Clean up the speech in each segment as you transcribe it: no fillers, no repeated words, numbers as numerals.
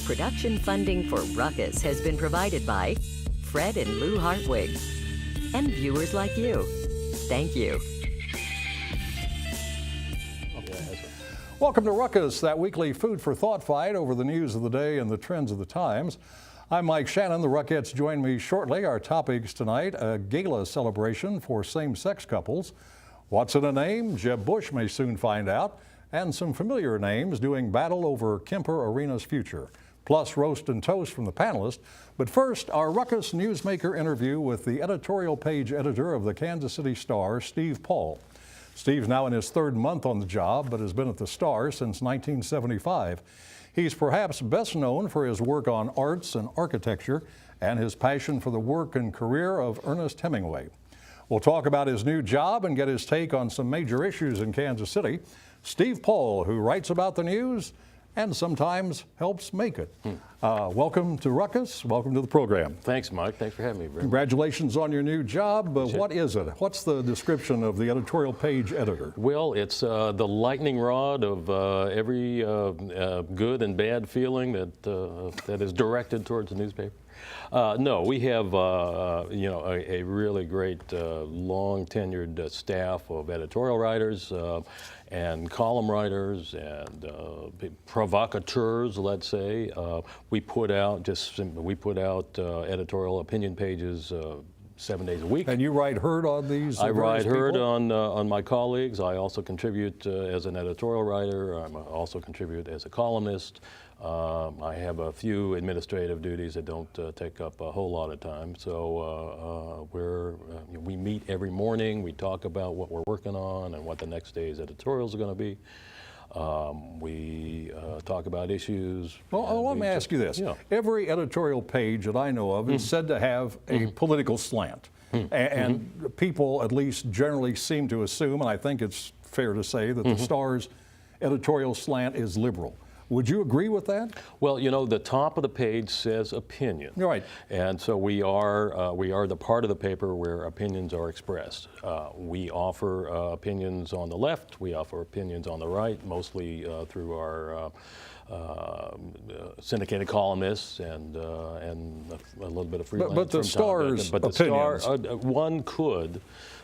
Production funding for Ruckus has been provided by Fred and Lou Hartwig and viewers like you. Thank you. Welcome to Ruckus, that weekly food for thought fight over the news of the day and the trends of the times. I'm Mike Shannon. The Ruckettes join me shortly. Our topics tonight, a gala celebration for same-sex couples. What's in a name? Jeb Bush may soon find out. And some familiar names doing battle over Kemper Arena's future. Plus roast and toast from the panelists. But first, our Ruckus Newsmaker interview with the editorial page editor of the Kansas City Star, Steve Paul. Steve's now in his third month on the job, but has been at the Star since 1975. He's perhaps best known for his work on arts and architecture and his passion for the work and career of Ernest Hemingway. We'll talk about his new job and get his take on some major issues in Kansas City. Steve Paul, who writes about the news and sometimes helps make it. Welcome to Ruckus. Welcome to the program. Thanks, Mike. Thanks for having me. Congratulations on your new job. What is it? What's the description of the editorial page editor? Well, it's the lightning rod of every good and bad feeling that is directed towards the newspaper. No, we have a really great long tenured staff of editorial writers and column writers and provocateurs, let's say. We put out editorial opinion pages 7 days a week. And you write herd on these? I write herd on my colleagues. I also contribute as an editorial writer. I also contribute as a columnist. I have a few administrative duties that don't take up a whole lot of time. So we meet every morning. We talk about what we're working on and what the next day's editorials are going to be. We talk about issues. Well, let me ask you this. Yeah. Every editorial page that I know of is said to have a political slant. And people at least generally seem to assume, and I think it's fair to say, that the Star's editorial slant is liberal. Would you agree with that? Well, you know, the top of the page says opinion. Right. And so we are the part of the paper where opinions are expressed. We offer opinions on the left. We offer opinions on the right, mostly through our syndicated columnists and a little bit of freelance. But the Star's opinions. One could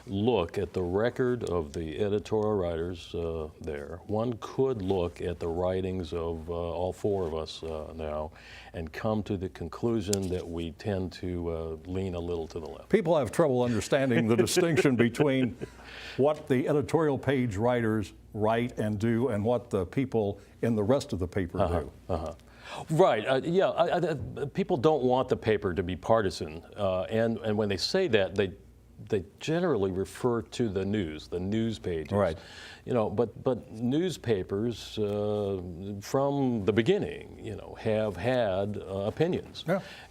look at the record of the editorial writers there. One could look at the writings of all four of us now and come to the conclusion that we tend to lean a little to the left. People have trouble understanding the distinction between what the editorial page writers write and do and what the people in the rest of the paper do. Right. People don't want the paper to be partisan, and when they say that, they generally refer to the news pages. Right. You know, but newspapers from the beginning, you know, have had opinions,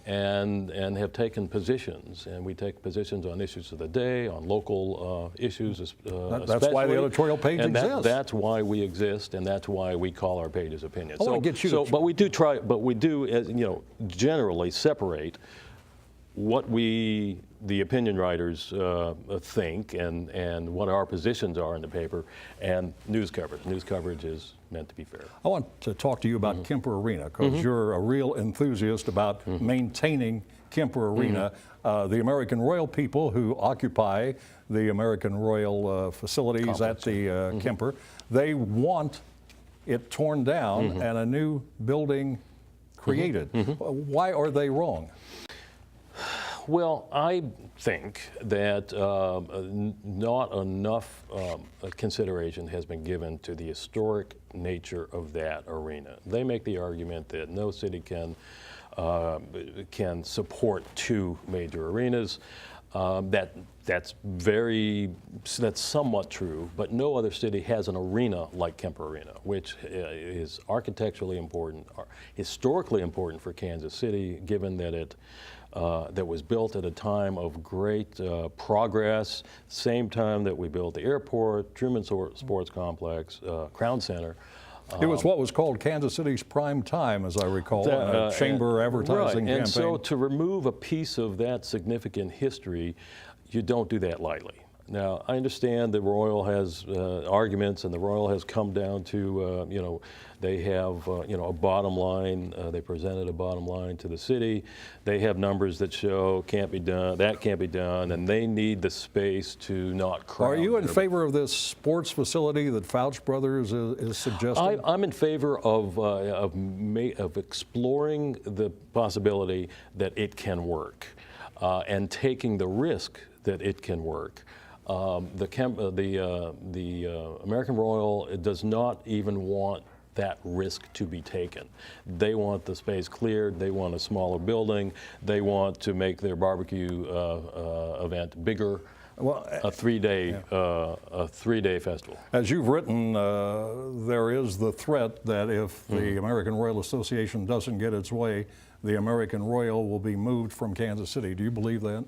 and have taken positions, and we take positions on issues of the day, on local issues. That's why the editorial page exists. That's why we exist, and that's why we call our pages opinions. But we do, generally separate what the opinion writers think and what our positions are in the paper and news coverage. News coverage is meant to be fair. I want to talk to you about Kemper Arena because you're a real enthusiast about maintaining Kemper Arena. The American Royal people who occupy the American Royal facilities at the Kemper, they want it torn down and a new building created. Why are they wrong? Well, I think that not enough consideration has been given to the historic nature of that arena. They make the argument that no city can support two major arenas. That's somewhat true, but no other city has an arena like Kemper Arena, which is architecturally important, historically important for Kansas City, given that that was built at a time of great progress, same time that we built the airport, Truman Sports Complex, Crown Center. It was what was called Kansas City's prime time, as I recall, a chamber advertising campaign. And so to remove a piece of that significant history, you don't do that lightly. Now, I understand the Royal has arguments, and the Royal has come down to, they have, a bottom line. They presented a bottom line to the city. They have numbers that show can't be done, that can't be done, and they need the space to not crowd. Are you in favor of this sports facility that Fouch Brothers is suggesting? I'm in favor of exploring the possibility that it can work and taking the risk that it can work. The American Royal does not even want that risk to be taken. They want the space cleared. They want a smaller building. They want to make their barbecue event bigger. Well, a three-day festival. As you've written, there is the threat that if the American Royal Association doesn't get its way, the American Royal will be moved from Kansas City. Do you believe that?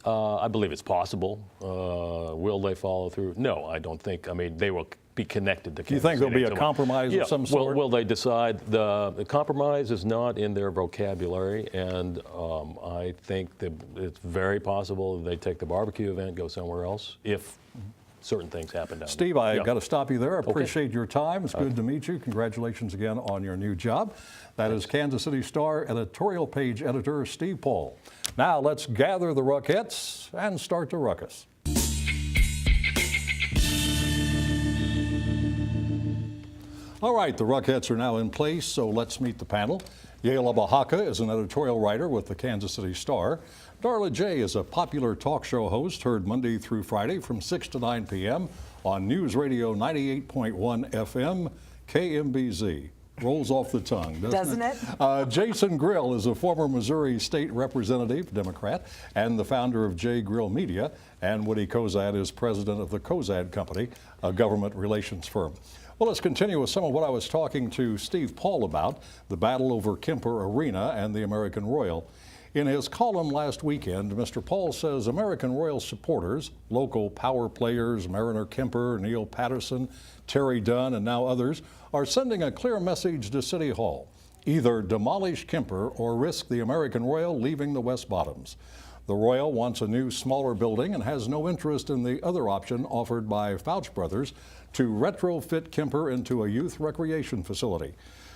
I believe it's possible. Will they follow through? No, I don't think. I mean, they will be connected to Kansas City. Do you think there'll be a compromise of some sort? Will they decide? The compromise is not in their vocabulary, and I think that it's very possible that they take the barbecue event, go somewhere else, if certain things happen down Steve, there. I got to stop you there. I appreciate your time. It's good to meet you. Congratulations again on your new job. That is Kansas City Star editorial page editor Steve Paul. Now let's gather the Rockettes and start the ruckus. All right, the Rockettes are now in place, so let's meet the panel. Yael Abahaka is an editorial writer with the Kansas City Star. Darla J. is a popular talk show host heard Monday through Friday from 6 to 9 p.m. on News Radio 98.1 FM, KMBZ. Rolls off the tongue, doesn't it? Jason Grill is a former Missouri State Representative, Democrat, and the founder of J. Grill Media. And Woody Cozad is president of the Cozad Company, a government relations firm. Well, let's continue with some of what I was talking to Steve Paul about, the battle over Kemper Arena and the American Royal. In his column last weekend, Mr. Paul says American Royal supporters, local power players, Mariner Kemper, Neil Patterson, Terry Dunn, and now others, are sending a clear message to City Hall. Either demolish Kemper or risk the American Royal leaving the West Bottoms. The Royal wants a new, smaller building and has no interest in the other option offered by Fouch Brothers to retrofit Kemper into a youth recreation facility.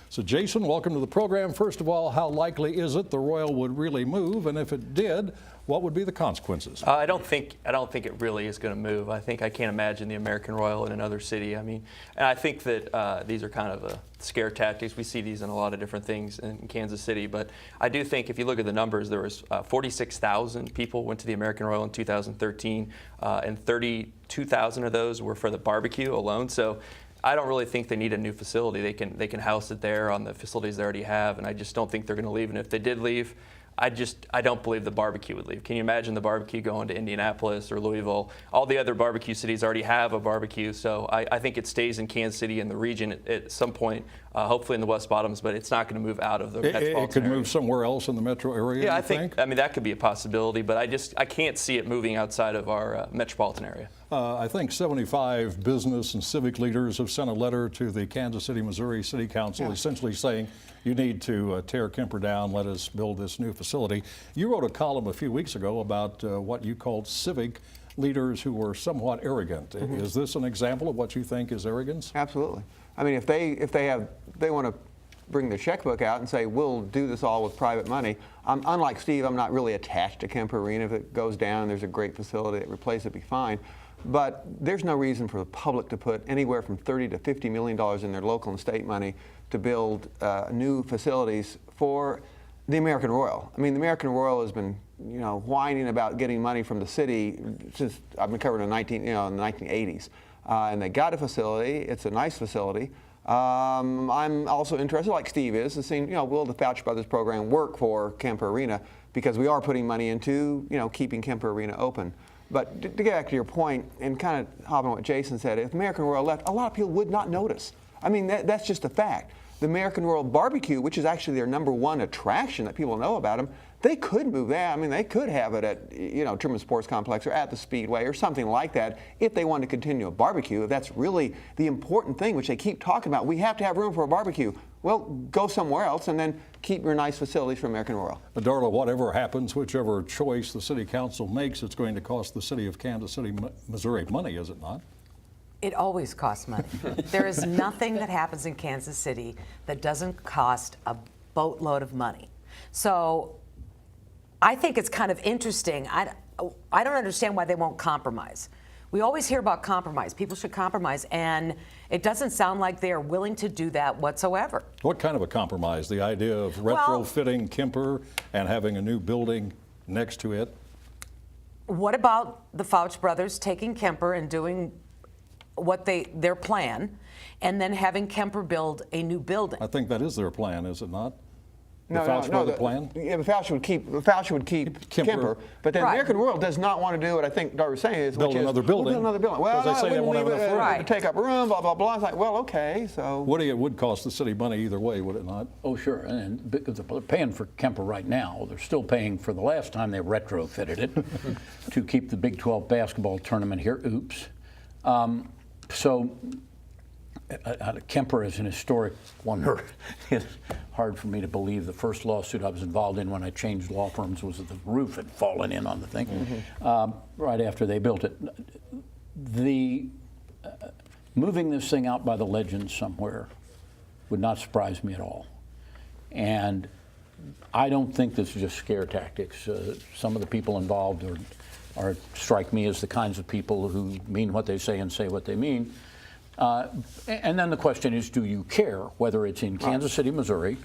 So Jason, welcome to the program. First of all, how likely is it the Royal would really move? And if it did, what would be the consequences? I don't think it really is going to move. I can't imagine the American Royal in another city. I mean, and I think that these are kind of scare tactics. We see these in a lot of different things in Kansas City. But I do think if you look at the numbers, there was 46,000 people went to the American Royal in 2013, and 32,000 of those were for the barbecue alone. So I don't really think they need a new facility. They can house it there on the facilities they already have, and I just don't think they're going to leave. And if they did leave, I don't believe the barbecue would leave. Can you imagine the barbecue going to Indianapolis or Louisville? All the other barbecue cities already have a barbecue, so I think it stays in Kansas City and the region at some point, hopefully in the West Bottoms, but it's not going to move out of the metropolitan area. It could move somewhere else in the metro area, yeah, I think. I mean, that could be a possibility, but I can't see it moving outside of our metropolitan area. I think 75 business and civic leaders have sent a letter to the Kansas City, Missouri City Council essentially saying you need to tear Kemper down, let us build this new facility. You wrote a column a few weeks ago about what you called civic leaders who were somewhat arrogant. Is this an example of what you think is arrogance? Absolutely. I mean, if they want to bring the checkbook out and say, we'll do this all with private money. Unlike Steve, I'm not really attached to Kemper Arena. If it goes down, there's a great facility that replaces it, be fine. But there's no reason for the public to put anywhere from $30 to $50 million in their local and state money to build new facilities for the American Royal. I mean, the American Royal has been, whining about getting money from the city since I've been covering in the 1980s. And they got a facility. It's a nice facility. I'm also interested, like Steve is, in seeing, will the Fouch Brothers program work for Kemper Arena? Because we are putting money into, keeping Kemper Arena open. But to get back to your point and kind of hop on what Jason said, if American Royal left, a lot of people would not notice. I mean, that's just a fact. the American Royal Barbecue, which is actually their #1 attraction that people know about them, they could move that. I mean, they could have it at, Truman Sports Complex or at the Speedway or something like that if they wanted to continue a barbecue. If that's really the important thing, which they keep talking about. We have to have room for a barbecue. Well, go somewhere else and then keep your nice facilities for American Royal. But Darla, whatever happens, whichever choice the city council makes, it's going to cost the city of Kansas City, Missouri money, is it not? It always costs money. There is nothing that happens in Kansas City that doesn't cost a boatload of money. So I think it's kind of interesting. I don't understand why they won't compromise. We always hear about compromise. People should compromise, and it doesn't sound like they are willing to do that whatsoever. What kind of a compromise? The idea of retrofitting Kemper and having a new building next to it? What about the Fouch brothers taking Kemper and doing what their plan, and then having Kemper build a new building? I think that is their plan, is it not? The No, Fouch brother plan? Yeah, the Fouch would keep Kemper. But then Right. American Royal does not want to do what I think Darla was saying is Build which is, another building. We'll build another building. Well, Because they no, say they we won't have leave enough it room. to take up room, blah, blah, blah. It's like, well, okay, so. Woody, it would cost the city money either way, would it not? Oh, sure. And because they're paying for Kemper right now, they're still paying for the last time they retrofitted it to keep the Big 12 basketball tournament here. Oops. Kemper is an historic wonder. It's hard for me to believe. The first lawsuit I was involved in when I changed law firms was that the roof had fallen in on the thing right after they built it. The moving this thing out by the Legends somewhere would not surprise me at all. And I don't think this is just scare tactics. Some of the people involved strike me as the kinds of people who mean what they say and say what they mean. And then the question is, do you care whether it's in Kansas City, Missouri,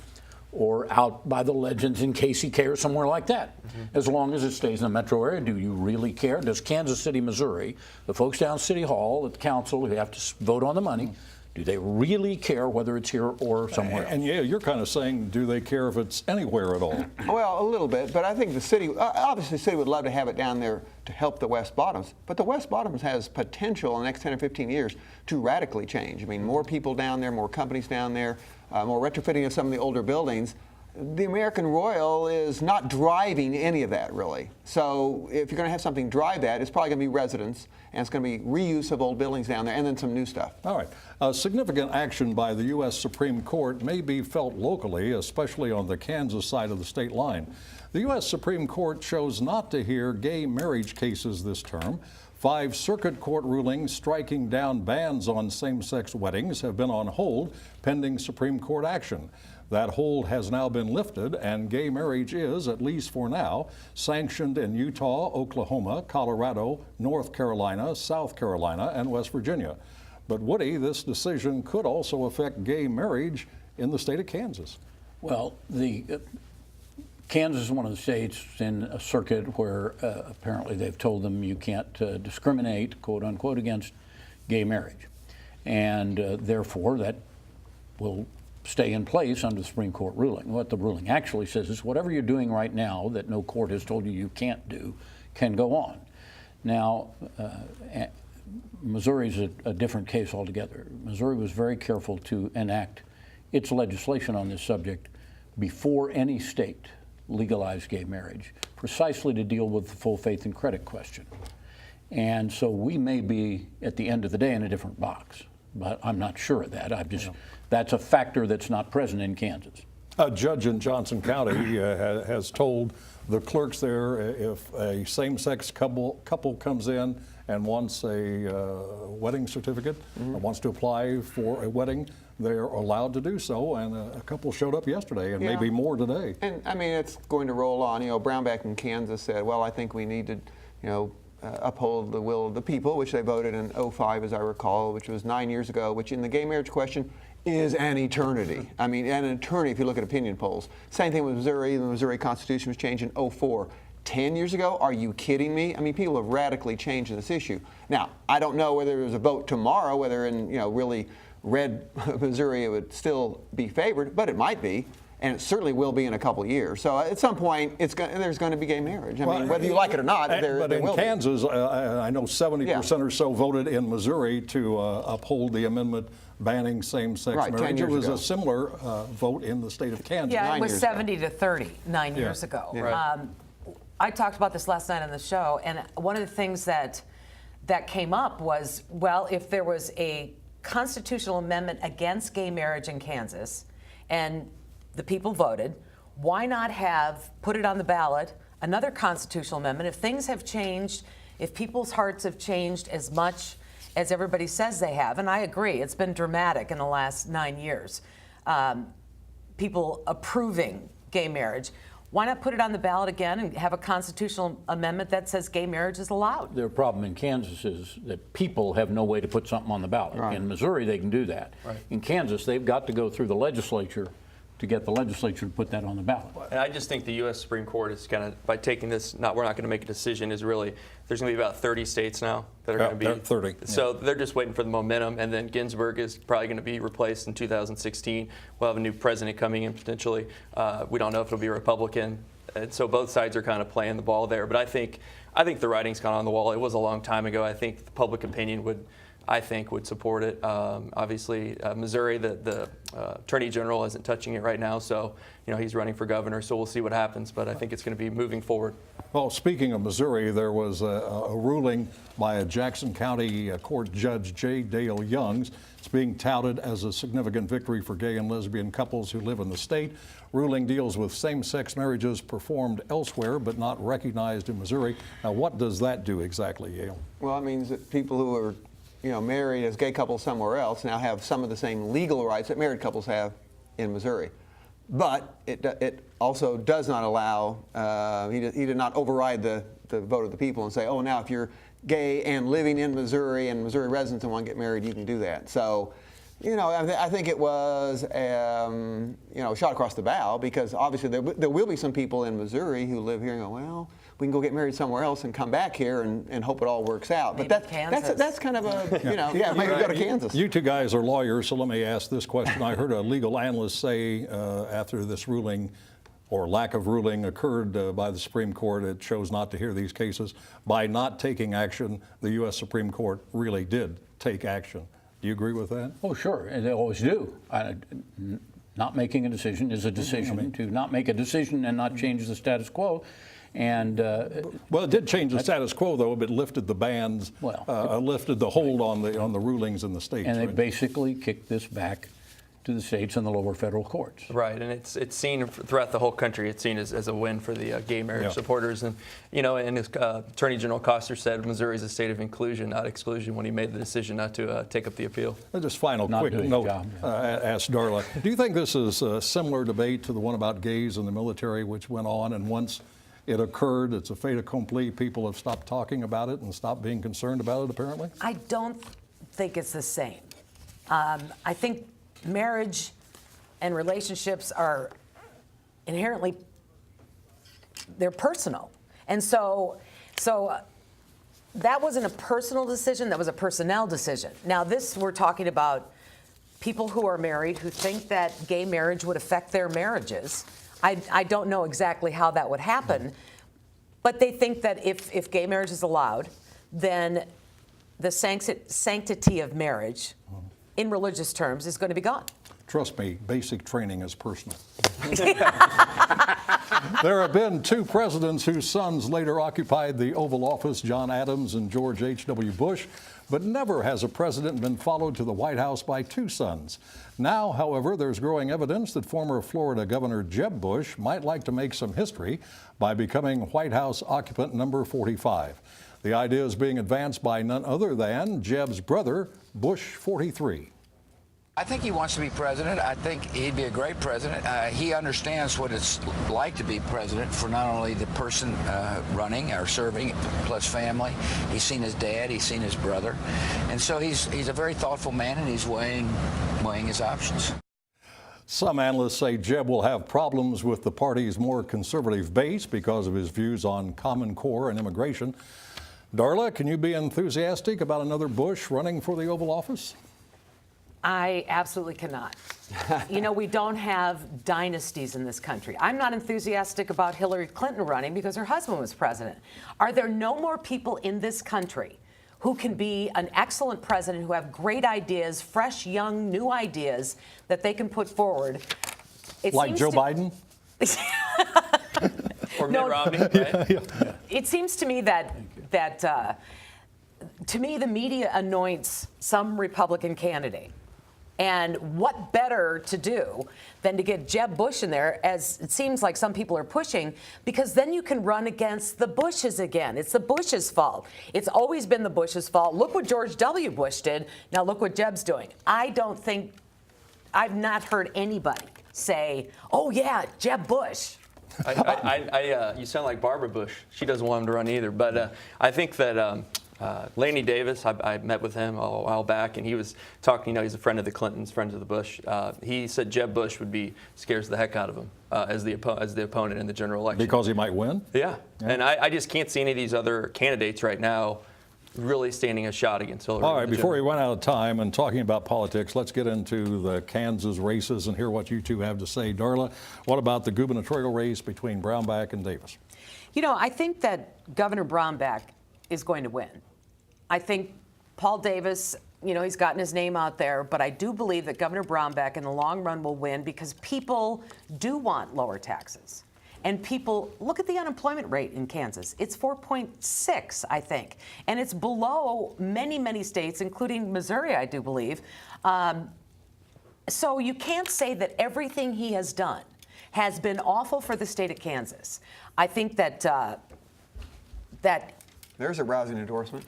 or out by the Legends in KCK or somewhere like that? As long as it stays in the metro area, do you really care? Does Kansas City, Missouri, the folks down City Hall, at the council who have to vote on the money, do they really care whether it's here or somewhere else? And yeah, you're kind of saying, do they care if it's anywhere at all? Well, a little bit, but I think the city, obviously the city would love to have it down there to help the West Bottoms, but the West Bottoms has potential in the next 10 or 15 years to radically change. I mean, more people down there, more companies down there, more retrofitting of some of the older buildings. The American Royal is not driving any of that, really. So if you're going to have something drive that, it's probably going to be residents, and it's going to be reuse of old buildings down there, and then some new stuff. All right. Significant action by the U.S. Supreme Court may be felt locally, especially on the Kansas side of the state line. The U.S. Supreme Court chose not to hear gay marriage cases this term. 5 circuit court rulings striking down bans on same-sex weddings have been on hold pending Supreme Court action. That hold has now been lifted, and gay marriage is, at least for now, sanctioned in Utah, Oklahoma, Colorado, North Carolina, South Carolina, and West Virginia. But Woody, this decision could also affect gay marriage in the state of Kansas. Well, Kansas is one of the states in a circuit where apparently they've told them you can't discriminate, quote unquote, against gay marriage. And therefore, that will stay in place under the Supreme Court ruling. What the ruling actually says is whatever you're doing right now that no court has told you you can't do can go on. Now, Missouri is a different case altogether. Missouri was very careful to enact its legislation on this subject before any state legalized gay marriage, precisely to deal with the full faith and credit question. And so we may be, at the end of the day, in a different box, but I'm not sure of that. That's a factor that's not present in Kansas. A judge in Johnson County has told the clerks there if a same-sex couple comes in and wants a wedding certificate, or wants to apply for a wedding, they're allowed to do so. And a couple showed up yesterday, and maybe more today. And I mean, it's going to roll on. Brownback in Kansas said, well, I think we need to, uphold the will of the people, which they voted in 2005, as I recall, which was 9 years ago, which in the gay marriage question is an eternity. I mean, an eternity if you look at opinion polls. Same thing with Missouri. The Missouri Constitution was changed in 2004. 10 years ago? Are you kidding me? I mean, people have radically changed this issue. Now, I don't know whether there's a vote tomorrow, whether in, really red Missouri it would still be favored, but it might be. and it certainly will be in a couple of years. So at some point, there's going to be gay marriage. I mean, whether you like it or not, there but there in will be. Kansas, I know 70% or so voted in Missouri to uphold the amendment banning same-sex Right, 10 marriage. It years was ago. a similar vote in the state of Kansas. Yeah, it 9 was years ago. 70 to 30 9 years ago. Right. I talked about this last night on the show, and one of the things that came up was, well, if there was a constitutional amendment against gay marriage in Kansas, and the people voted, why not have put it on the ballot, another constitutional amendment? If things have changed, if people's hearts have changed as much as everybody says they have, and I agree, it's been dramatic in the last 9 years, people approving gay marriage. Why not put it on the ballot again and have a constitutional amendment that says gay marriage is allowed? Their problem in Kansas is that people have no way to put something on the ballot. Right. In Missouri, they can do that. Right. In Kansas, they've got to go through the legislature to get the legislature to put that on the ballot. And I just think the U.S. Supreme Court is kind of, by taking this, we're not going to make a decision, is really, there's going to be about 30 states now that are going to be. 30. So they're just waiting for the momentum, and then Ginsburg is probably going to be replaced in 2016. We'll have a new president coming in potentially. We don't know if it'll be a Republican. And so both sides are kind of playing the ball there. But I think the writing's kind of on the wall. It was a long time ago. I think the public opinion would support it. Obviously, Missouri, the Attorney General isn't touching it right now, so he's running for governor. So we'll see what happens. But I think it's going to be moving forward. Well, speaking of Missouri, there was a ruling by a Jackson County court judge, J. Dale Youngs. It's being touted as a significant victory for gay and lesbian couples who live in the state. Ruling deals with same-sex marriages performed elsewhere but not recognized in Missouri. Now, what does that do exactly, Yale? Well, it means that people who are married as gay couples somewhere else now have some of the same legal rights that married couples have in Missouri. But it also does not allow, he did not override the vote of the people and say, oh, now if you're gay and living in Missouri and Missouri residents and want to get married, you can do that. So, I think it was, a shot across the bow, because obviously there will be some people in Missouri who live here and go, well, we can go get married somewhere else and come back here and hope it all works out. Maybe But Kansas. that's kind of a, maybe go to Kansas. You two guys are lawyers, so let me ask this question. I heard a legal analyst say after this ruling or lack of ruling occurred by the Supreme Court, it chose not to hear these cases. By not taking action, the U.S. Supreme Court really did take action. Do you agree with that? Oh, sure, and they always do. Not making a decision is a decision. To not make a decision and not change the status quo. And well, it did change the status quo, though. It lifted the bans, lifted the hold on the rulings in the states. And they right? basically kicked this back to the states and the lower federal courts. Right, and it's seen throughout the whole country. It's seen as a win for the gay marriage supporters. And and as Attorney General Koster said, Missouri is a state of inclusion, not exclusion, when he made the decision not to take up the appeal. Just final quick note, ask Darla. Do you think this is a similar debate to the one about gays in the military, which went on, and once it occurred, it's a fait accompli, people have stopped talking about it and stopped being concerned about it, apparently? I don't think it's the same. I think marriage and relationships are inherently, they're personal. And so that wasn't a personal decision, that was a personnel decision. Now we're talking about people who are married who think that gay marriage would affect their marriages. I don't know exactly how that would happen, but they think that if gay marriage is allowed, then the sanctity of marriage, in religious terms, is going to be gone. Trust me, basic training is personal. There have been two presidents whose sons later occupied the Oval Office, John Adams and George H.W. Bush, but never has a president been followed to the White House by two sons. Now, however, there's growing evidence that former Florida Governor Jeb Bush might like to make some history by becoming White House occupant number 45. The idea is being advanced by none other than Jeb's brother, Bush 43. I think he wants to be president. I think he'd be a great president. He understands what it's like to be president for not only the person running or serving, plus family. He's seen his dad, he's seen his brother. And so he's a very thoughtful man, and he's weighing his options. Some analysts say Jeb will have problems with the party's more conservative base because of his views on Common Core and immigration. Darla, can you be enthusiastic about another Bush running for the Oval Office? I absolutely cannot. You know, we don't have dynasties in this country. I'm not enthusiastic about Hillary Clinton running because her husband was president. Are there no more people in this country who can be an excellent president, who have great ideas, fresh, young, new ideas that they can put forward? Like Joe Biden? Or Mitt Romney, right? It seems to me that to me, the media anoints some Republican candidate. And what better to do than to get Jeb Bush in there, as it seems like some people are pushing, because then you can run against the Bushes again. It's the Bushes' fault. It's always been the Bushes' fault. Look what George W. Bush did. Now look what Jeb's doing. I've not heard anybody say, oh yeah, Jeb Bush. You sound like Barbara Bush. She doesn't want him to run either. But I think that Laney Davis, I met with him a while back, and he was talking. You know, he's a friend of the Clintons, friends of the Bush. He said Jeb Bush scares the heck out of him as the opponent in the general election. Because he might win? Yeah. And I just can't see any of these other candidates right now really standing a shot against Hillary. All right, before we run out of time and talking about politics, let's get into the Kansas races and hear what you two have to say. Darla, what about the gubernatorial race between Brownback and Davis? You know, I think that Governor Brownback is going to win. I think Paul Davis, you know, he's gotten his name out there, but I do believe that Governor Brownback in the long run will win because people do want lower taxes. And people, look at the unemployment rate in Kansas. It's 4.6, I think. And it's below many, many states, including Missouri, I do believe. So you can't say that everything he has done has been awful for the state of Kansas. I think that There's a rousing endorsement.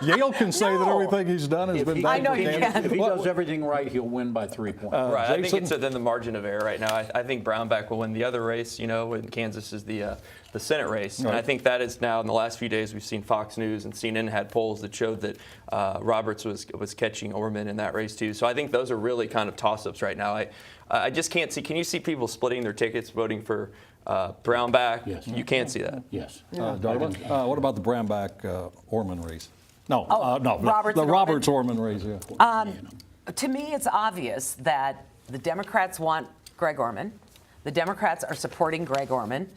Yale can say that No. everything he's done has been I done know for you Kansas. can. If he does everything right, he'll win by 3 points. Right. I think Jason? it's within the margin of error right now. I think Brownback will win the other race. You know, in Kansas is the Senate race, and Right. I think that is now in the last few days we've seen Fox News and CNN had polls that showed that Roberts was catching Orman in that race too. So I think those are really kind of toss-ups right now. I just can't see. Can you see people splitting their tickets voting for Brownback? Yes. You can't see that. Yes. Darla, what about the Brownback-Orman race? No, no, Roberts the and Roberts-Orman race, yeah. To me, it's obvious that the Democrats want Greg Orman. The Democrats are supporting Greg Orman.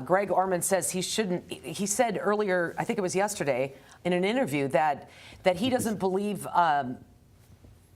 Greg Orman says he shouldn't. He said earlier, I think it was yesterday, in an interview that he doesn't believe.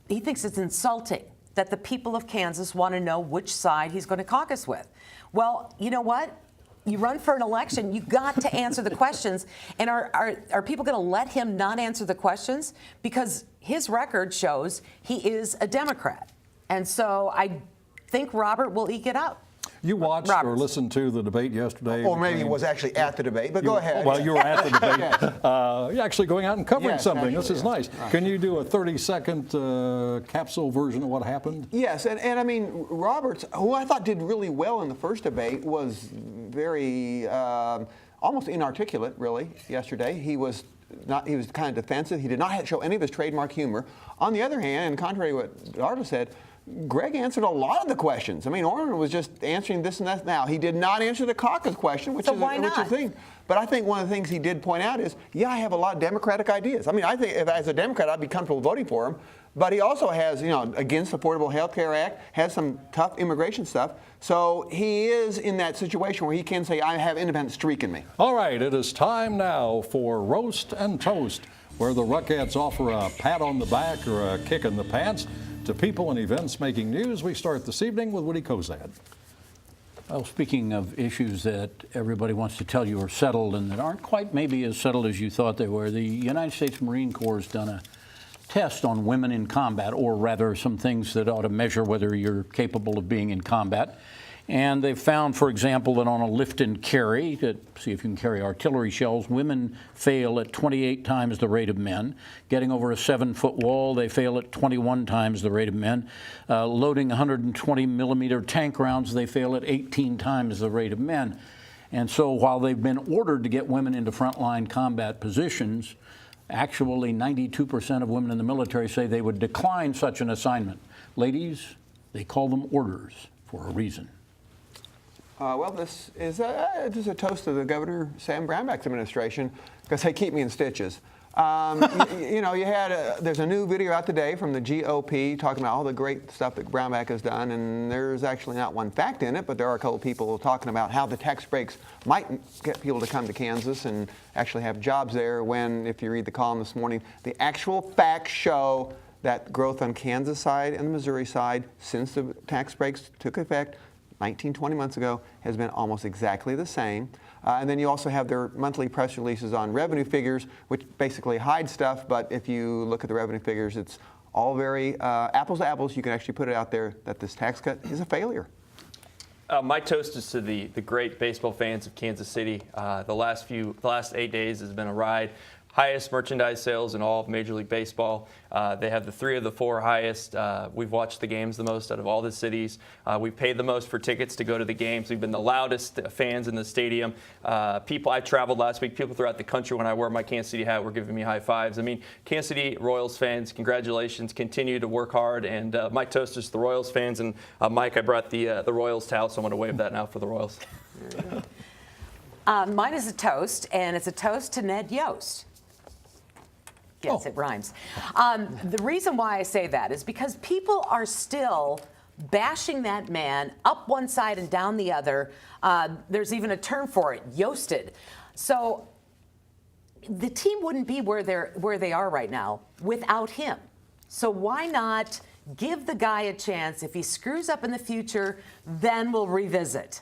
He thinks it's insulting that the people of Kansas want to know which side he's going to caucus with. Well, you know what? You run for an election, you got to answer the questions. And are people going to let him not answer the questions? Because his record shows he is a Democrat. And so I think Robert will eke it out. You watched or Roberts. listened to the debate yesterday? Or maybe between- was actually at the debate, but go ahead. Well, you were at the debate. You're actually going out and covering Yes, something. This actually, is yes. nice. Right. Can you do a 30-second capsule version of what happened? Yes, and I mean, Roberts, who I thought did really well in the first debate, was very almost inarticulate, really, yesterday. He was kind of defensive. He did not show any of his trademark humor. On the other hand, and contrary to what Darla said, Greg answered a lot of the questions. I mean, Orman was just answering this and that. Now, he did not answer the caucus question, which So is why which is not? the thing. But I think one of the things he did point out is, yeah, I have a lot of Democratic ideas. I mean, I think if as a Democrat, I'd be comfortable voting for him. But he also has, you know, against the Affordable Health Care Act, has some tough immigration stuff. So he is in that situation where he can say, I have independent streak in me. All right, it is time now for Roast and Toast, where the Ruckettes offer a pat on the back or a kick in the pants to people and events making news. We start this evening with Woody Kozad. Well, speaking of issues that everybody wants to tell you are settled and that aren't quite maybe as settled as you thought they were, the United States Marine Corps has done a test on women in combat, or rather some things that ought to measure whether you're capable of being in combat. And they've found, for example, that on a lift and carry, to see if you can carry artillery shells, women fail at 28 times the rate of men. Getting over a 7-foot wall, they fail at 21 times the rate of men. Loading 120 millimeter tank rounds, they fail at 18 times the rate of men. And so while they've been ordered to get women into frontline combat positions, actually 92% of women in the military say they would decline such an assignment. Ladies, they call them orders for a reason. Well, this is just a toast to the Governor Sam Brownback's administration, because they keep me in stitches. You know, there's a new video out today from the GOP talking about all the great stuff that Brownback has done, and there's actually not one fact in it, but there are a couple people talking about how the tax breaks might get people to come to Kansas and actually have jobs there when, if you read the column this morning, the actual facts show that growth on Kansas side and the Missouri side since the tax breaks took effect 19, 20 months ago has been almost exactly the same. And then you also have their monthly press releases on revenue figures, which basically hide stuff. But if you look at the revenue figures, it's all very apples to apples. You can actually put it out there that this tax cut is a failure. My toast is to the great baseball fans of Kansas City. The last 8 days has been a ride. Highest merchandise sales in all of Major League Baseball. They have the 3 of the 4 highest. We've watched the games the most out of all the cities. We've paid the most for tickets to go to the games. We've been the loudest fans in the stadium. I traveled last week. People throughout the country, when I wear my Kansas City hat, were giving me high fives. I mean, Kansas City Royals fans, congratulations. Continue to work hard. And my toast is to the Royals fans. And Mike, I brought the Royals towel, so I'm going to wave that now for the Royals. Mine is a toast, and it's a toast to Ned Yost. Yes, it rhymes. The reason why I say that is because people are still bashing that man up one side and down the other. There's even a term for it, Yosted. So the team wouldn't be where they are right now without him. So why not give the guy a chance? If he screws up in the future, then we'll revisit.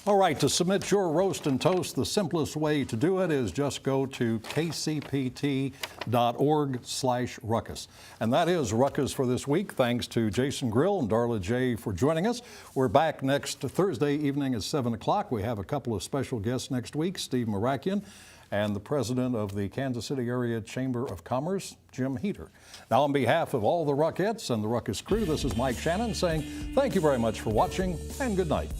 All right, to submit your roast and toast, the simplest way to do it is just go to kcpt.org/ruckus. And that is Ruckus for this week. Thanks to Jason Grill and Darla J for joining us. We're back next Thursday evening at 7 o'clock. We have a couple of special guests next week, Steve Marakian and the president of the Kansas City Area Chamber of Commerce, Jim Heater. Now, on behalf of all the Ruckettes and the Ruckus crew, this is Mike Shannon saying thank you very much for watching and good night.